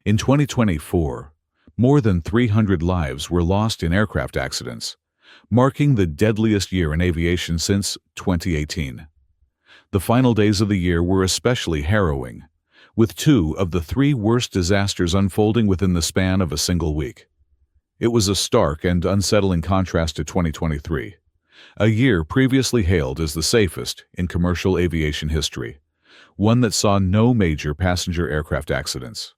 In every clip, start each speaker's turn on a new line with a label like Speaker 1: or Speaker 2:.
Speaker 1: In 2024, more than 300 lives were lost in aircraft accidents, marking the deadliest year in aviation since 2018. The final days of the year were especially harrowing, with two of the three worst disasters unfolding within the span of a single week. It was a stark and unsettling contrast to 2023, a year previously hailed as the safest in commercial aviation history, one that saw no major passenger aircraft accidents.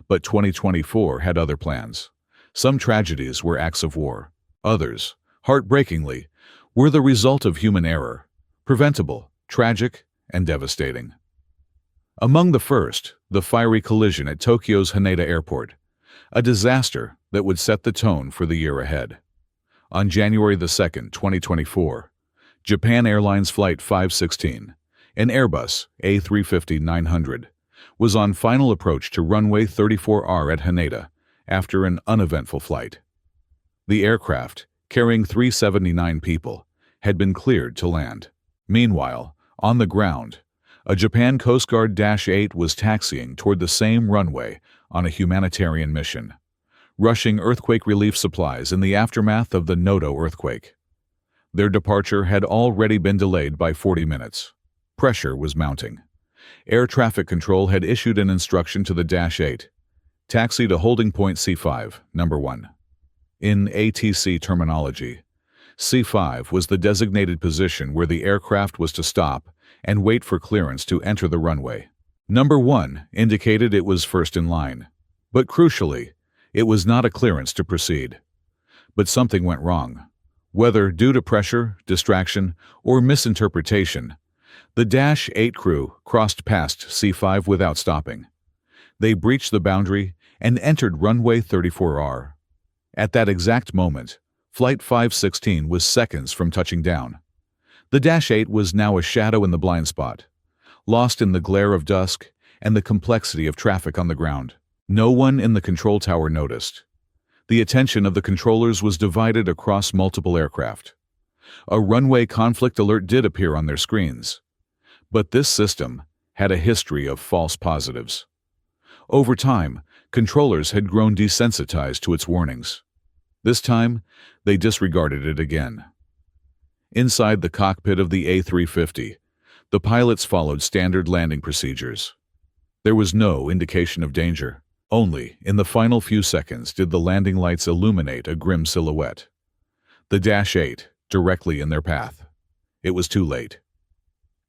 Speaker 1: But 2024 had other plans. Some tragedies were acts of war. Others, heartbreakingly, were the result of human error, preventable, tragic, and devastating. Among the first, the fiery collision at Tokyo's Haneda Airport, a disaster that would set the tone for the year ahead. On January 2, 2024, Japan Airlines Flight 516, an Airbus A350-900, was on final approach to runway 34R at Haneda after an uneventful flight. The aircraft, carrying 379 people, had been cleared to land. Meanwhile, on the ground, a Japan Coast Guard Dash 8 was taxiing toward the same runway on a humanitarian mission, rushing earthquake relief supplies in the aftermath of the Noto earthquake. Their departure had already been delayed by 40 minutes. Pressure was mounting. Air traffic control had issued an instruction to the Dash 8, taxi to holding point C5, number 1. In ATC terminology, C5 was the designated position where the aircraft was to stop and wait for clearance to enter the runway. Number 1 indicated it was first in line, but crucially, it was not a clearance to proceed. But something went wrong. Whether due to pressure, distraction, or misinterpretation, the Dash 8 crew crossed past C5 without stopping. They breached the boundary and entered runway 34R. At that exact moment, Flight 516 was seconds from touching down. The Dash 8 was now a shadow in the blind spot, lost in the glare of dusk and the complexity of traffic on the ground. No one in the control tower noticed. The attention of the controllers was divided across multiple aircraft. A runway conflict alert did appear on their screens, but this system had a history of false positives. Over time, controllers had grown desensitized to its warnings. This time, they disregarded it again. Inside the cockpit of the A350, the pilots followed standard landing procedures. There was no indication of danger. Only in the final few seconds did the landing lights illuminate a grim silhouette. The Dash 8, directly in their path. It was too late.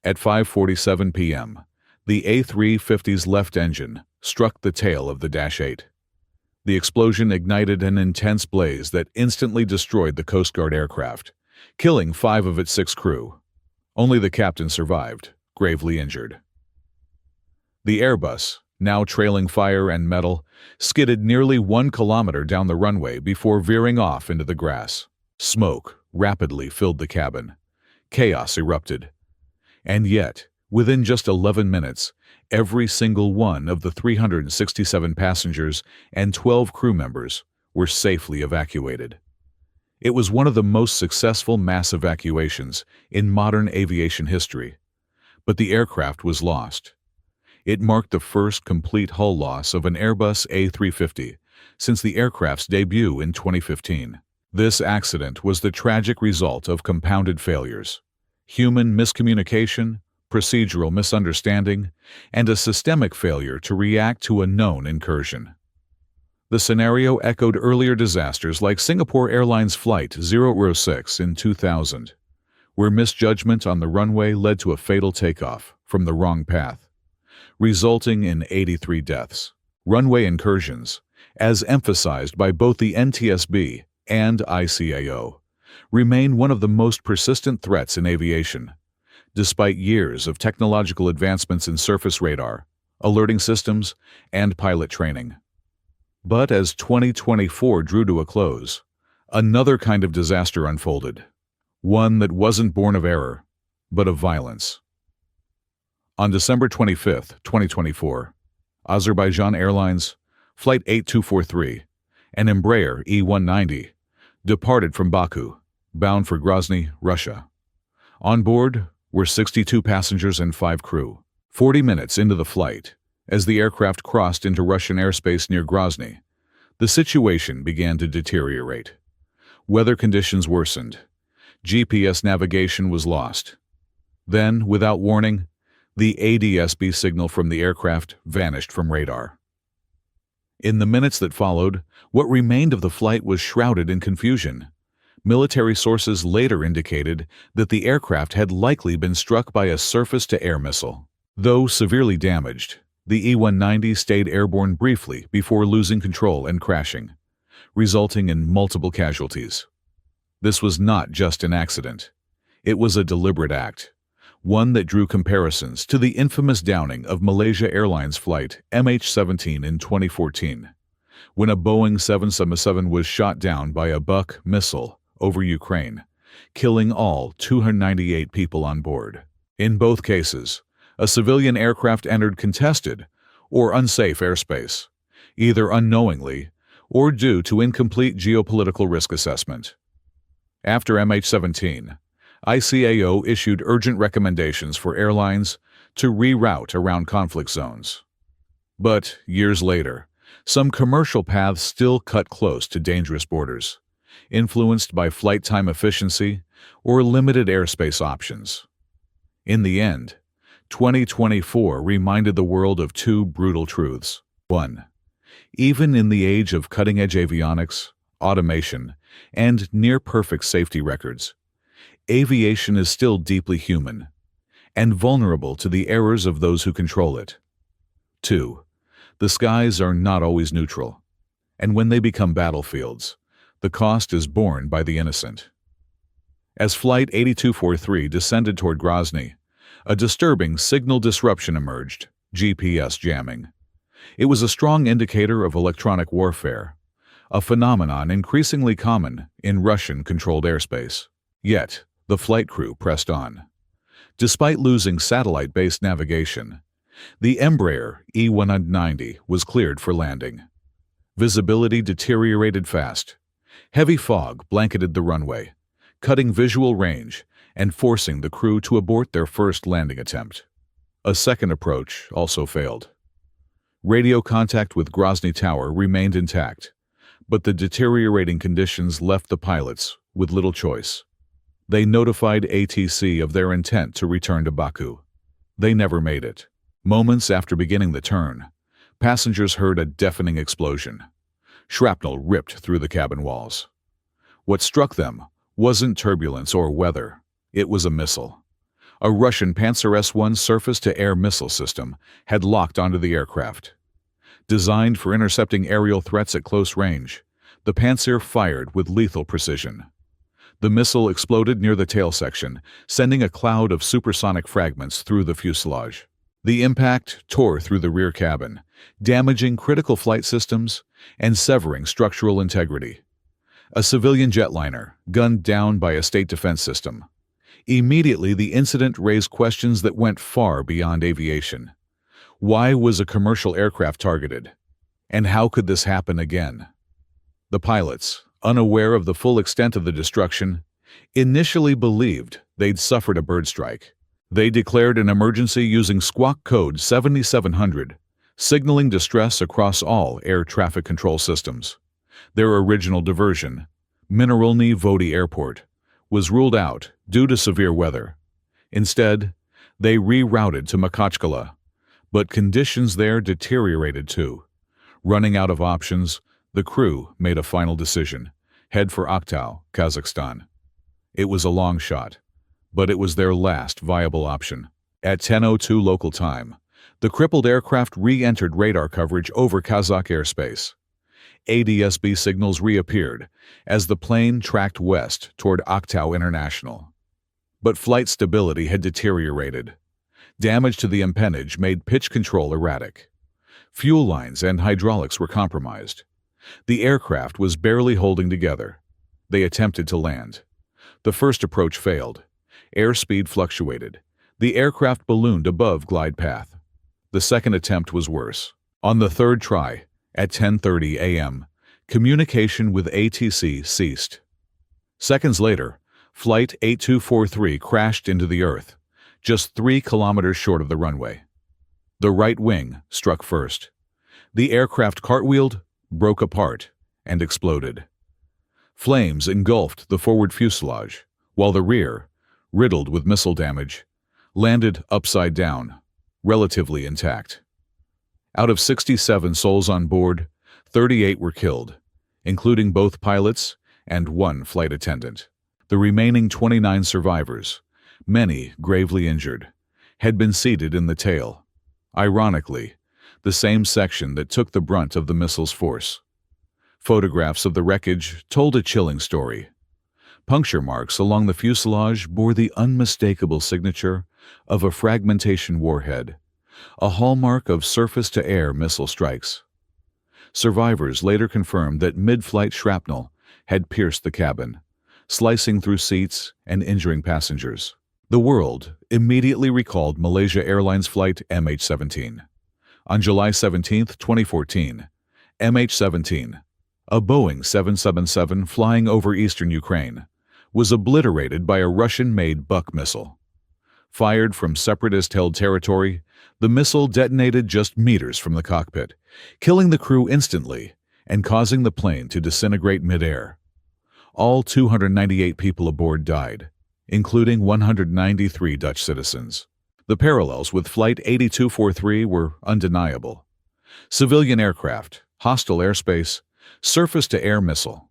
Speaker 1: At 5:47 p.m., the A350's left engine struck the tail of the Dash 8. The explosion ignited an intense blaze that instantly destroyed the Coast Guard aircraft, killing 5 of its 6 crew. Only the captain survived, gravely injured. The Airbus, now trailing fire and metal, skidded nearly 1 kilometer down the runway before veering off into the grass. Smoke rapidly filled the cabin. Chaos erupted. And yet, within just 11 minutes, every single one of the 367 passengers and 12 crew members were safely evacuated. It was one of the most successful mass evacuations in modern aviation history, but the aircraft was lost. It marked the first complete hull loss of an Airbus A350 since the aircraft's debut in 2015. This accident was the tragic result of compounded failures: human miscommunication, procedural misunderstanding, and a systemic failure to react to a known incursion. The scenario echoed earlier disasters like Singapore Airlines Flight 006 in 2000, where misjudgment on the runway led to a fatal takeoff from the wrong path, resulting in 83 deaths. Runway incursions, as emphasized by both the NTSB and ICAO, remain one of the most persistent threats in aviation, despite years of technological advancements in surface radar, alerting systems, and pilot training. But as 2024 drew to a close, another kind of disaster unfolded, one that wasn't born of error, but of violence. On December 25, 2024, Azerbaijan Airlines Flight 8243, an Embraer E190, departed from Baku, bound for Grozny, Russia. On board were 62 passengers and 5 crew. 40 minutes into the flight, As the aircraft crossed into Russian airspace near Grozny, the situation began to deteriorate. Weather conditions worsened. GPS navigation was lost. Then, without warning, the ADS-B signal from the aircraft vanished from radar. In the minutes that followed, what remained of the flight was shrouded in confusion. Military sources later indicated that the aircraft had likely been struck by a surface-to-air missile. Though severely damaged, the E-190 stayed airborne briefly before losing control and crashing, resulting in multiple casualties. This was not just an accident. It was a deliberate act, one that drew comparisons to the infamous downing of Malaysia Airlines Flight MH17 in 2014, when a Boeing 777 was shot down by a Buk missile over Ukraine, killing all 298 people on board. In both cases, a civilian aircraft entered contested or unsafe airspace, either unknowingly or due to incomplete geopolitical risk assessment. After MH17, ICAO issued urgent recommendations for airlines to reroute around conflict zones. But years later, some commercial paths still cut close to dangerous borders, influenced by flight time efficiency or limited airspace options. In the end, 2024 reminded the world of two brutal truths. 1. Even in the age of cutting-edge avionics, automation, and near-perfect safety records, aviation is still deeply human and vulnerable to the errors of those who control it. 2. The skies are not always neutral, and when they become battlefields, the cost is borne by the innocent. As Flight 8243 descended toward Grozny, a disturbing signal disruption emerged, GPS jamming. It was a strong indicator of electronic warfare, a phenomenon increasingly common in Russian-controlled airspace. Yet, the flight crew pressed on. Despite losing satellite-based navigation, the Embraer E-190 was cleared for landing. Visibility deteriorated fast. Heavy fog blanketed the runway, cutting visual range and forcing the crew to abort their first landing attempt. A second approach also failed. Radio contact with Grozny Tower remained intact, but the deteriorating conditions left the pilots with little choice. They notified ATC of their intent to return to Baku. They never made it. Moments after beginning the turn, passengers heard a deafening explosion. Shrapnel ripped through the cabin walls. What struck them wasn't turbulence or weather. It was a missile. A Russian Panzer S-1 surface-to-air missile system had locked onto the aircraft. Designed for intercepting aerial threats at close range, the Panzer fired with lethal precision. The missile exploded near the tail section, sending a cloud of supersonic fragments through the fuselage. The impact tore through the rear cabin, damaging critical flight systems and severing structural integrity. A civilian jetliner, gunned down by a state defense system. Immediately, the incident raised questions that went far beyond aviation. Why was a commercial aircraft targeted? And how could this happen again? The pilots, unaware of the full extent of the destruction, initially believed they'd suffered a bird strike. They declared an emergency using squawk code 7700, signaling distress across all air traffic control systems. Their original diversion, Mineralny Vody Airport, was ruled out due to severe weather. Instead, they rerouted to Makhachkala, but conditions there deteriorated too. Running out of options, the crew made a final decision: head for Aktau, Kazakhstan. It was a long shot, but it was their last viable option. At 10:02 local time, the crippled aircraft re-entered radar coverage over Kazakh airspace. ADS-B signals reappeared as the plane tracked west toward Aktau International. But flight stability had deteriorated. Damage to the empennage made pitch control erratic. Fuel lines and hydraulics were compromised. The aircraft was barely holding together. They attempted to land. The first approach failed. Airspeed fluctuated. The aircraft ballooned above glide path. The second attempt was worse. On the third try, at 10:30 a.m., communication with ATC ceased. Seconds later, Flight 8243 crashed into the earth, just 3 kilometers short of the runway. The right wing struck first. The aircraft cartwheeled, broke apart, and exploded. Flames engulfed the forward fuselage, while the rear, riddled with missile damage, landed upside down, relatively intact. Out of 67 souls on board, 38 were killed, including both pilots and one flight attendant. The remaining 29 survivors, many gravely injured, had been seated in the tail, ironically, the same section that took the brunt of the missile's force. Photographs of the wreckage told a chilling story. Puncture marks along the fuselage bore the unmistakable signature of a fragmentation warhead, a hallmark of surface-to-air missile strikes. Survivors later confirmed that mid-flight shrapnel had pierced the cabin, slicing through seats and injuring passengers. The world immediately recalled Malaysia Airlines Flight MH17. On July 17, 2014, MH17, a Boeing 777 flying over eastern Ukraine, was obliterated by a Russian-made Buk missile. Fired from separatist-held territory, the missile detonated just meters from the cockpit, killing the crew instantly and causing the plane to disintegrate midair. All 298 people aboard died, including 193 Dutch citizens. The parallels with Flight 8243 were undeniable. Civilian aircraft, hostile airspace, surface-to-air missile.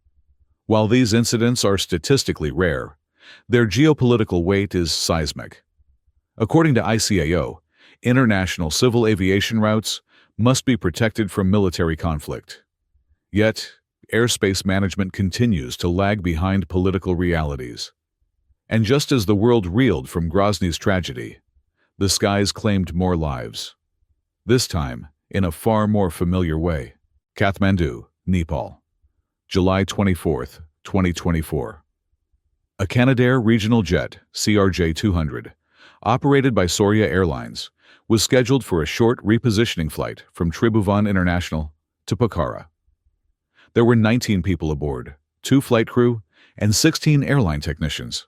Speaker 1: While these incidents are statistically rare, their geopolitical weight is seismic. According to ICAO, international civil aviation routes must be protected from military conflict. Yet, airspace management continues to lag behind political realities. And just as the world reeled from Grozny's tragedy, the skies claimed more lives. This time, in a far more familiar way. Kathmandu, Nepal, July 24, 2024. A Canadair regional jet, CRJ-200, operated by Soria Airlines, was scheduled for a short repositioning flight from Tribhuvan International to Pokhara. There were 19 people aboard, 2 flight crew, and 16 airline technicians.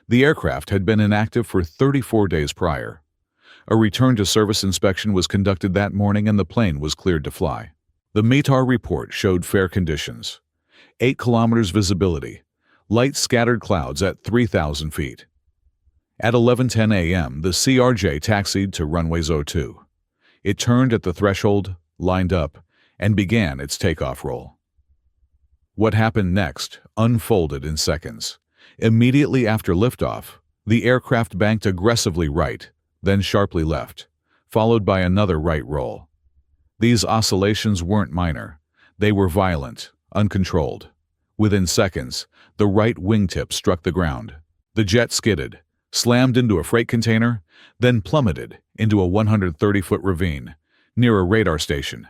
Speaker 1: The aircraft had been inactive for 34 days prior. A return-to-service inspection was conducted that morning and the plane was cleared to fly. The METAR report showed fair conditions. 8 kilometers visibility, light scattered clouds at 3,000 feet. At 11:10 a.m., the CRJ taxied to runway 02. It turned at the threshold, lined up, and began its takeoff roll. What happened next unfolded in seconds. Immediately after liftoff, the aircraft banked aggressively right, then sharply left, followed by another right roll. These oscillations weren't minor. They were violent, uncontrolled. Within seconds, the right wingtip struck the ground. The jet skidded, slammed into a freight container, then plummeted into a 130-foot ravine near a radar station.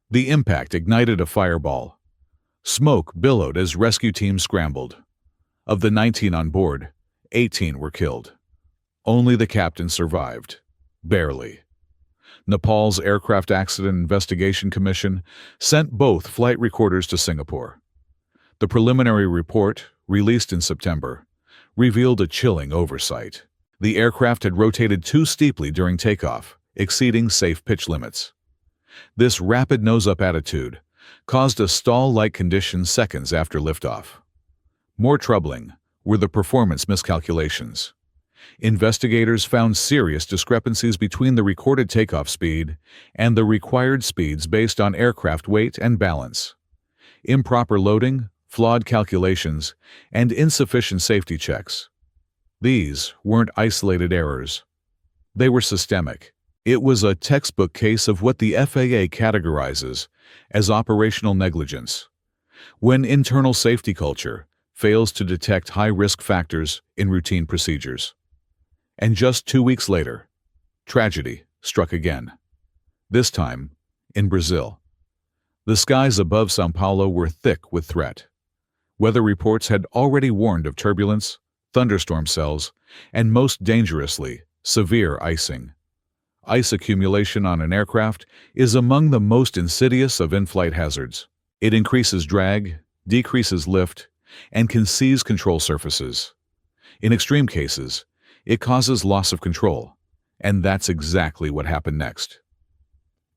Speaker 1: The impact ignited a fireball. Smoke billowed as rescue teams scrambled. Of the 19 on board, 18 were killed. Only the captain survived. Barely. Nepal's Aircraft Accident Investigation Commission sent both flight recorders to Singapore. The preliminary report, released in September, revealed a chilling oversight. The aircraft had rotated too steeply during takeoff, exceeding safe pitch limits. This rapid nose-up attitude caused a stall-like condition seconds after liftoff. More troubling were the performance miscalculations. Investigators found serious discrepancies between the recorded takeoff speed and the required speeds based on aircraft weight and balance. Improper loading, flawed calculations, and insufficient safety checks. These weren't isolated errors. They were systemic. It was a textbook case of what the FAA categorizes as operational negligence, when internal safety culture fails to detect high-risk factors in routine procedures. And just 2 weeks later, tragedy struck again. This time, in Brazil. The skies above São Paulo were thick with threat. Weather reports had already warned of turbulence, thunderstorm cells, and most dangerously, severe icing. Ice accumulation on an aircraft is among the most insidious of in-flight hazards. It increases drag, decreases lift, and can seize control surfaces. In extreme cases, it causes loss of control And that's exactly what happened next.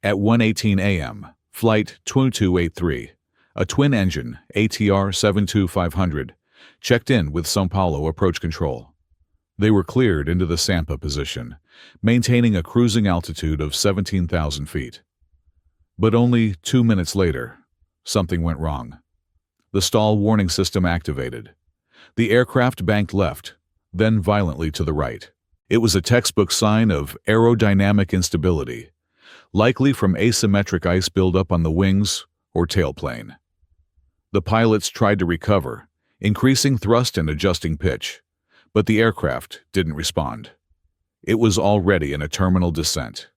Speaker 1: At 1:18 a.m., Flight 2283, a twin-engine ATR 72500, checked in with São Paulo approach control. They were cleared into the Sampa position, maintaining a cruising altitude of 17,000 feet. But only 2 minutes later, something went wrong. The stall warning system activated. The aircraft banked left, then violently to the right. It was a textbook sign of aerodynamic instability, likely from asymmetric ice buildup on the wings or tailplane. The pilots tried to recover, increasing thrust and adjusting pitch, but the aircraft didn't respond. It was already in a terminal descent.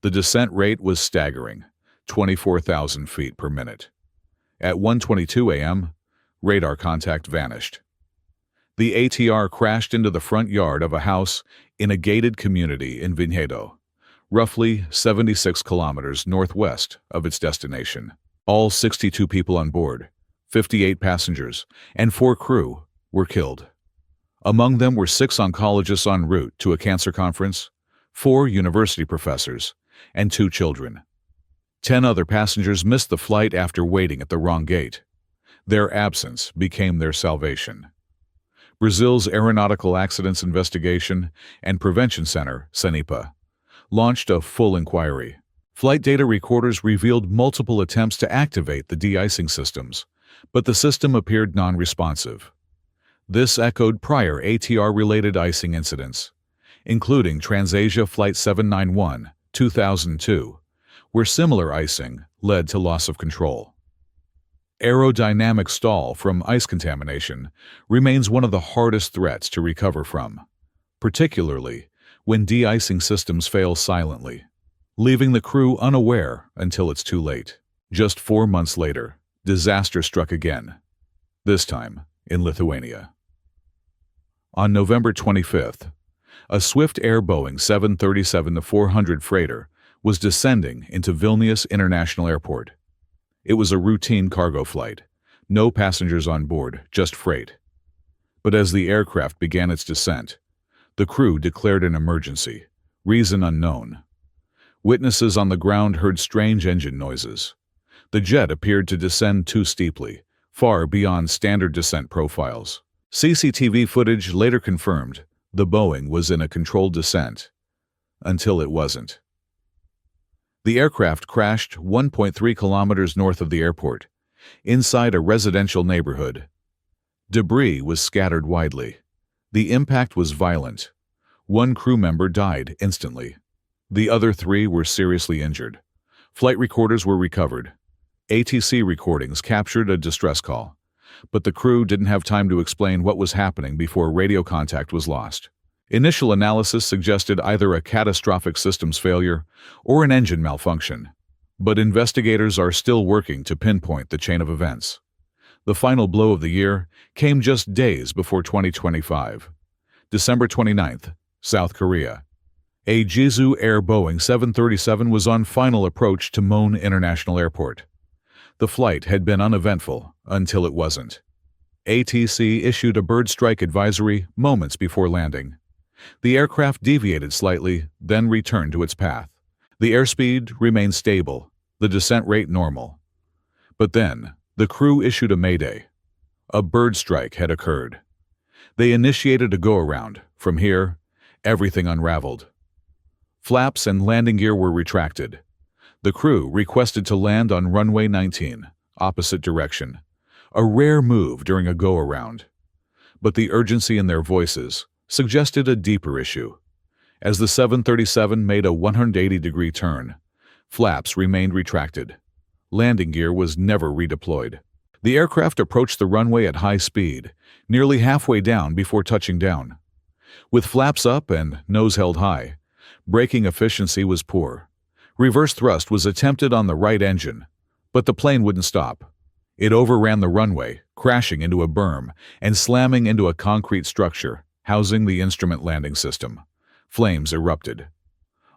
Speaker 1: The descent rate was staggering, 24,000 feet per minute. At 1:22 a.m., radar contact vanished. The ATR crashed into the front yard of a house in a gated community in Vinhedo, roughly 76 kilometers northwest of its destination. All 62 people on board, 58 passengers, and 4 crew were killed. Among them were 6 oncologists en route to a cancer conference, 4 university professors, and 2 children. 10 other passengers missed the flight after waiting at the wrong gate. Their absence became their salvation. Brazil's Aeronautical Accidents Investigation and Prevention Center, CENIPA, launched a full inquiry. Flight data recorders revealed multiple attempts to activate the de-icing systems, but the system appeared non-responsive. This echoed prior ATR-related icing incidents, including Transasia Flight 791, 2002, where similar icing led to loss of control. Aerodynamic stall from ice contamination remains one of the hardest threats to recover from, particularly when de-icing systems fail silently, leaving the crew unaware until it's too late. Just 4 months later, disaster struck again, this time in Lithuania. On November 25th, a Swift Air Boeing 737-400 freighter was descending into Vilnius International Airport. It was a routine cargo flight, no passengers on board, just freight. But as the aircraft began its descent, the crew declared an emergency, reason unknown. Witnesses on the ground heard strange engine noises. The jet appeared to descend too steeply, far beyond standard descent profiles. CCTV footage later confirmed the Boeing was in a controlled descent, until it wasn't. The aircraft crashed 1.3 kilometers north of the airport, inside a residential neighborhood. Debris was scattered widely. The impact was violent. 1 crew member died instantly. The other 3 were seriously injured. Flight recorders were recovered. ATC recordings captured a distress call, but the crew didn't have time to explain what was happening before radio contact was lost. Initial analysis suggested either a catastrophic systems failure or an engine malfunction, but investigators are still working to pinpoint the chain of events. The final blow of the year came just days before 2025. December 29th, South Korea. A Jeju Air Boeing 737 was on final approach to Mon International Airport. The flight had been uneventful until it wasn't. ATC issued a bird strike advisory moments before landing. The aircraft deviated slightly, then returned to its path. The airspeed remained stable, the descent rate normal. But then, the crew issued a mayday. A bird strike had occurred. They initiated a go-around. From here, everything unraveled. Flaps and landing gear were retracted. The crew requested to land on runway 19, opposite direction, a rare move during a go-around. But the urgency in their voices suggested a deeper issue. As the 737 made a 180-degree turn, flaps remained retracted. Landing gear was never redeployed. The aircraft approached the runway at high speed, nearly halfway down before touching down. With flaps up and nose held high, braking efficiency was poor. Reverse thrust was attempted on the right engine, but the plane wouldn't stop. It overran the runway, crashing into a berm and slamming into a concrete structure housing the instrument landing system. Flames erupted.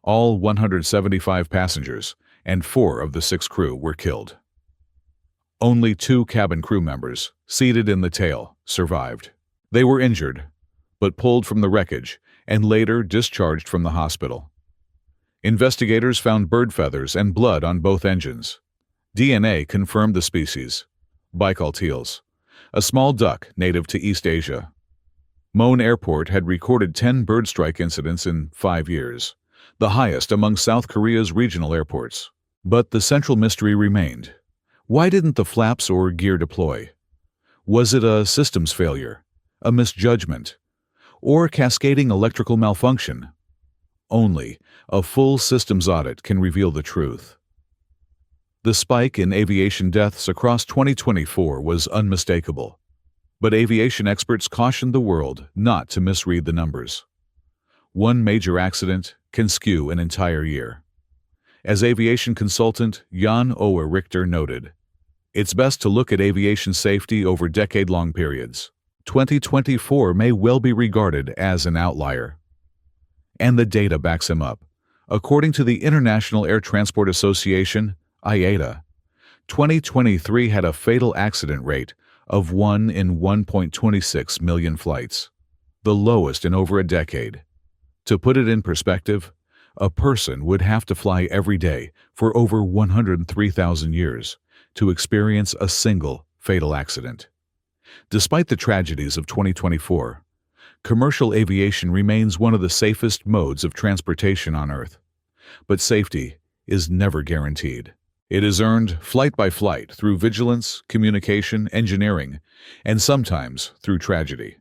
Speaker 1: All 175 passengers and 4 of the 6 crew were killed. Only 2 cabin crew members, seated in the tail, survived. They were injured, but pulled from the wreckage and later discharged from the hospital. Investigators found bird feathers and blood on both engines. DNA confirmed the species, Baikal teals, a small duck native to East Asia. Mon Airport had recorded 10 bird strike incidents in 5 years, the highest among South Korea's regional airports. But the central mystery remained. Why didn't the flaps or gear deploy? Was it a systems failure, a misjudgment, or cascading electrical malfunction? Only a full systems audit can reveal the truth. The spike in aviation deaths across 2024 was unmistakable, but aviation experts cautioned the world not to misread the numbers. One major accident can skew an entire year. As aviation consultant Jan Owe Richter noted, it's best to look at aviation safety over decade-long periods. 2024 may well be regarded as an outlier. And the data backs him up. According to the International Air Transport Association, IATA, 2023 had a fatal accident rate of 1 in 1.26 million flights, the lowest in over a decade. To put it in perspective, a person would have to fly every day for over 103,000 years to experience a single fatal accident. Despite the tragedies of 2024, commercial aviation remains one of the safest modes of transportation on Earth. But safety is never guaranteed. It is earned flight by flight through vigilance, communication, engineering, and sometimes through tragedy.